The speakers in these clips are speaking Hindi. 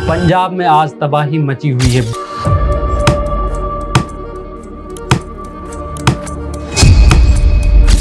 पंजाब में आज तबाही मची हुई है।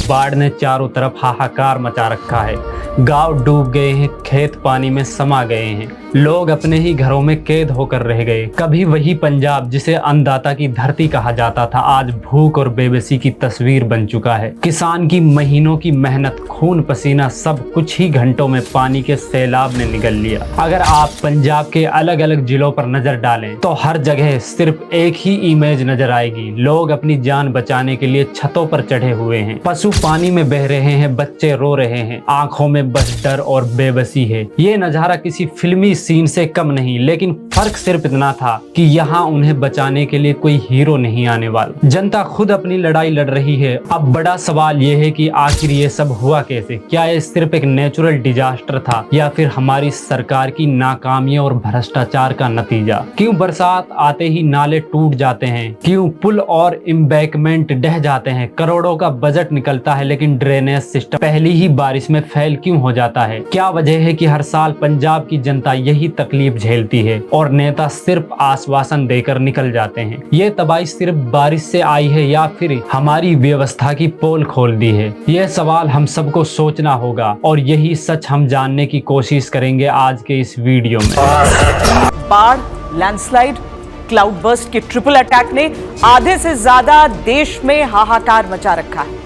बाढ़ ने चारों तरफ हाहाकार मचा रखा है। गांव डूब गए हैं, खेत पानी में समा गए हैं, लोग अपने ही घरों में कैद होकर रह गए। कभी वही पंजाब जिसे अन्नदाता की धरती कहा जाता था, आज भूख और बेबसी की तस्वीर बन चुका है। किसान की महीनों की मेहनत, खून पसीना सब कुछ ही घंटों में पानी के सैलाब ने निगल लिया। अगर आप पंजाब के अलग अलग जिलों पर नजर डालें तो हर जगह सिर्फ एक ही इमेज नजर आएगी। लोग अपनी जान बचाने के लिए छतों पर चढ़े हुए हैं, पशु पानी में बह रहे हैं, बच्चे रो रहे हैं, आंखों में बस डर और बेबसी है। ये नजारा किसी फिल्मी सीन से कम नहीं, लेकिन फर्क सिर्फ इतना था कि यहाँ उन्हें बचाने के लिए कोई हीरो नहीं आने वाला। जनता खुद अपनी लड़ाई लड़ रही है। अब बड़ा सवाल ये है कि आखिर ये सब हुआ कैसे? क्या ये सिर्फ एक नेचुरल डिजास्टर था या फिर हमारी सरकार की नाकामियों और भ्रष्टाचार का नतीजा? क्यों बरसात आते ही नाले टूट जाते हैं? क्यों पुल और एम्बैंकमेंट ढह जाते हैं? करोड़ों का बजट निकलता है लेकिन ड्रेनेज सिस्टम पहली ही बारिश में फेल क्यों हो जाता है? क्या वजह है कि हर साल पंजाब की जनता यही तकलीफ झेलती है और नेता सिर्फ आश्वासन देकर निकल जाते हैं? ये तबाही सिर्फ बारिश से आई है या फिर हमारी व्यवस्था की पोल खोल दी है? यह सवाल हम सबको सोचना होगा और यही सच हम जानने की कोशिश करेंगे आज के इस वीडियो में। बाढ़, लैंडस्लाइड, क्लाउड बर्स्ट के ट्रिपल अटैक ने आधे से ज्यादा देश में हाहाकार मचा रखा है।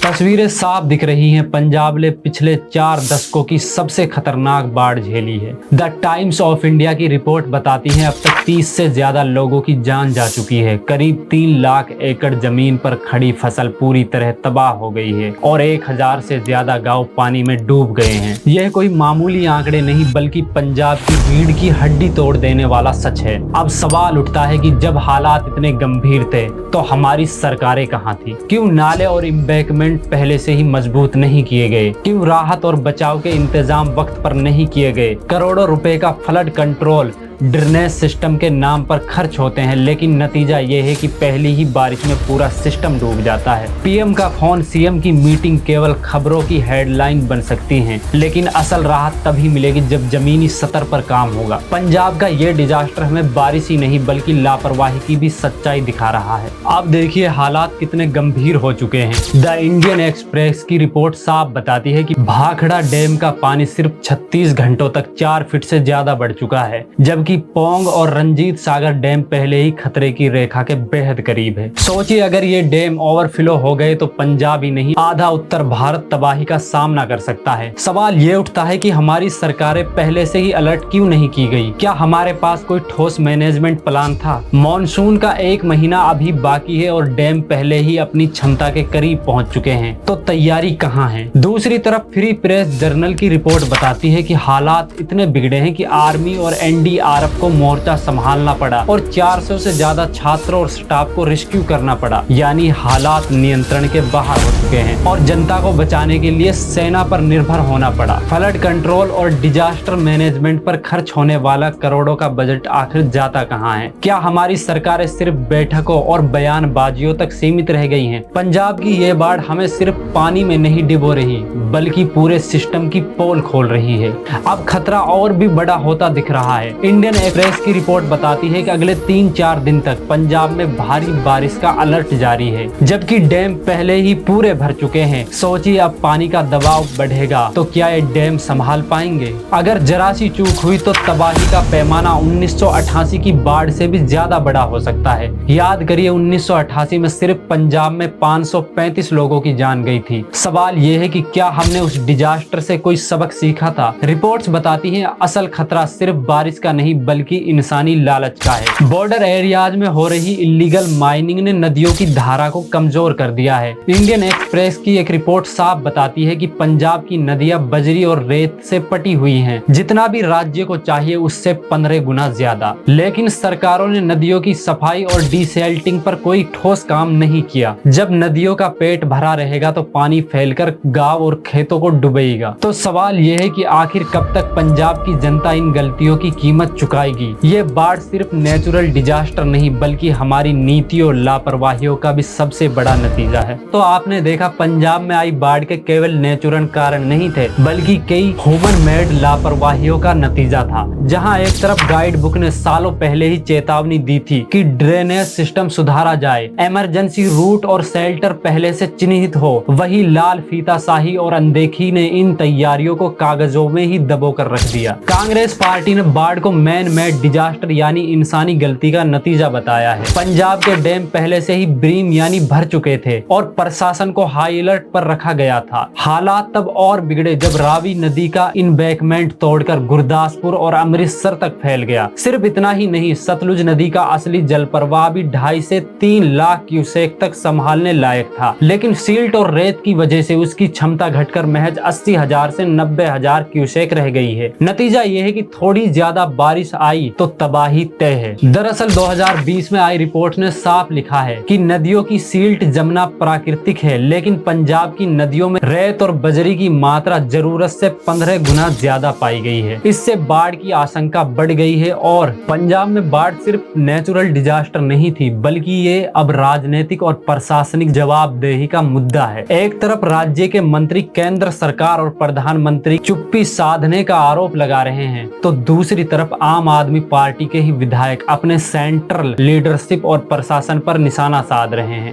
तस्वीरें साफ दिख रही हैं। पंजाब ने पिछले 4 दशकों की सबसे खतरनाक बाढ़ झेली है। द टाइम्स ऑफ इंडिया की रिपोर्ट बताती है अब तक 30 से ज्यादा लोगों की जान जा चुकी है। करीब 3 लाख एकड़ जमीन पर खड़ी फसल पूरी तरह तबाह हो गई है और 1000 से ज्यादा गांव पानी में डूब गए हैं। यह कोई मामूली आंकड़े नहीं बल्कि पंजाब की रीढ़ की हड्डी तोड़ देने वाला सच है। अब सवाल उठता है कि जब हालात इतने गंभीर थे तो हमारी सरकारें कहाँ थी? क्यों नाले और एम्बैंकमेंट पहले से ही मजबूत नहीं किए गए? क्यों राहत और बचाव के इंतजाम वक्त पर नहीं किए गए? करोड़ों रुपए का फ्लड कंट्रोल, ड्रेनेज सिस्टम के नाम पर खर्च होते हैं लेकिन नतीजा ये है कि पहली ही बारिश में पूरा सिस्टम डूब जाता है। पीएम का फोन, सीएम की मीटिंग केवल खबरों की हेडलाइन बन सकती हैं, लेकिन असल राहत तभी मिलेगी जब जमीनी सतह पर काम होगा। पंजाब का ये डिजास्टर हमें बारिश ही नहीं बल्कि लापरवाही की भी सच्चाई दिखा रहा है। अब देखिए हालात कितने गंभीर हो चुके हैं। द इंडियन एक्सप्रेस की रिपोर्ट साफ बताती है कि भाखड़ा डैम का पानी सिर्फ 36 घंटों तक 4 फीट से ज्यादा बढ़ चुका है, जबकि पोंग और रंजीत सागर डैम पहले ही खतरे की रेखा के बेहद करीब है। सोचिए अगर ये डैम ओवरफ्लो हो गए तो पंजाब ही नहीं आधा उत्तर भारत तबाही का सामना कर सकता है। सवाल ये उठता है कि हमारी सरकारें पहले से ही अलर्ट क्यों नहीं की गई? क्या हमारे पास कोई ठोस मैनेजमेंट प्लान था? मॉनसून का 1 महीना अभी बाकी है और डैम पहले ही अपनी क्षमता के करीब पहुंच चुके हैं, तो तैयारी कहाँ है? दूसरी तरफ फ्री प्रेस जर्नल की रिपोर्ट बताती है कि हालात इतने बिगड़े हैं कि आर्मी और एनडीआरएफ को मोर्चा संभालना पड़ा और 400 से ज्यादा छात्रों और स्टाफ को रेस्क्यू करना पड़ा। यानी हालात नियंत्रण के बाहर हो चुके हैं और जनता को बचाने के लिए सेना पर निर्भर होना पड़ा। फ्लड कंट्रोल और डिजास्टर मैनेजमेंट पर खर्च होने वाला करोड़ों का बजट आखिर जाता कहाँ है? क्या हमारी सरकारें सिर्फ बैठकों और बयानबाजियों तक सीमित रह गई हैं? पंजाब की ये बाढ़ हमें सिर्फ पानी में नहीं डिबो रही बल्कि पूरे सिस्टम की पोल खोल रही है। अब खतरा और भी बड़ा होता दिख रहा है। इंडियन एक्सप्रेस की रिपोर्ट बताती है कि अगले 3-4 दिन तक पंजाब में भारी बारिश का अलर्ट जारी है, जबकि डैम पहले ही पूरे भर चुके हैं। सोचिए अब पानी का दबाव बढ़ेगा तो क्या ये डैम संभाल पाएंगे? अगर जरा सी चूक हुई तो तबाही का पैमाना 1988 की बाढ़ से भी ज्यादा बड़ा हो सकता है। याद करिए 1988 में सिर्फ पंजाब में 535 लोगों की जान गई थी। सवाल ये है कि क्या हमने उस डिजास्टर से कोई सबक सीखा था? रिपोर्ट्स बताती हैं असल खतरा सिर्फ बारिश का नहीं बल्कि इंसानी लालच का है। बॉर्डर एरियाज में हो रही इलीगल माइनिंग ने नदियों की धारा को कमजोर कर दिया है। इंडियन एक्सप्रेस की एक रिपोर्ट साफ बताती है कि पंजाब की नदियां बजरी और रेत से पटी हुई हैं, जितना भी राज्य को चाहिए उससे 15 गुना ज्यादा। लेकिन सरकारों ने नदियों की सफाई और डिसेल्टिंग पर कोई ठोस काम नहीं किया। जब नदियों का पेट भरा रहेगा तो पानी फैलकर गांव और खेतों को डुबेगा। तो सवाल यह है कि आखिर कब तक पंजाब की जनता इन गलतियों की कीमत चुकाएगी। ये बाढ़ सिर्फ नेचुरल डिजास्टर नहीं बल्कि हमारी नीतियों और लापरवाहियों का भी सबसे बड़ा नतीजा है। तो आपने देखा, पंजाब में आई बाढ़ के केवल नेचुरल कारण नहीं थे बल्कि कई ह्यूमन मेड लापरवाहियों का नतीजा था। जहां एक तरफ गाइड बुक ने सालों पहले ही चेतावनी दी थी कि ड्रेनेज सिस्टम सुधारा जाए, इमरजेंसी रूट और शेल्टर पहले से चिन्हित हो, वही लाल फीताशाही और अनदेखी ने इन तैयारियों को कागजों में ही दबो कर रख दिया। कांग्रेस पार्टी ने बाढ़ को मैन मेड डिजास्टर यानी इंसानी गलती का नतीजा बताया है। पंजाब के डैम पहले से ही ब्रीम यानी भर चुके थे और प्रशासन को हाई अलर्ट पर रखा गया था। हालात तब और बिगड़े जब रावी नदी का इन्वेकमेंट तोड़कर गुरदासपुर और अमृतसर तक फैल गया। सिर्फ इतना ही नहीं, सतलुज नदी का असली जल प्रवाह भी 2.5 से 3 लाख क्यूसेक तक संभालने लायक था, लेकिन सिल्ट और रेत की वजह से उसकी क्षमता घटकर महज 80,000 से 90,000 क्यूसेक रह गई है। नतीजा यह है कि थोड़ी ज्यादा बारिश आई तो तबाही तय है। दरअसल 2020 में आई रिपोर्ट ने साफ लिखा है कि नदियों की सिल्ट जमना प्राकृतिक है, लेकिन पंजाब की नदियों में रेत और बजरी की मात्रा जरूरत से 15 गुना ज्यादा पाई गई है। इससे बाढ़ की आशंका बढ़ गई है और पंजाब में बाढ़ सिर्फ नेचुरल डिजास्टर नहीं थी बल्कि ये अब राजनीतिक और प्रशासनिक जवाबदेही का मुद्दा है। एक तरफ राज्य के मंत्री केंद्र सरकार और प्रधानमंत्री चुप्पी साधने का आरोप लगा रहे हैं, तो दूसरी तरफ आम आदमी पार्टी के ही विधायक अपने सेंट्रल लीडरशिप और प्रशासन पर निशाना साध रहे हैं।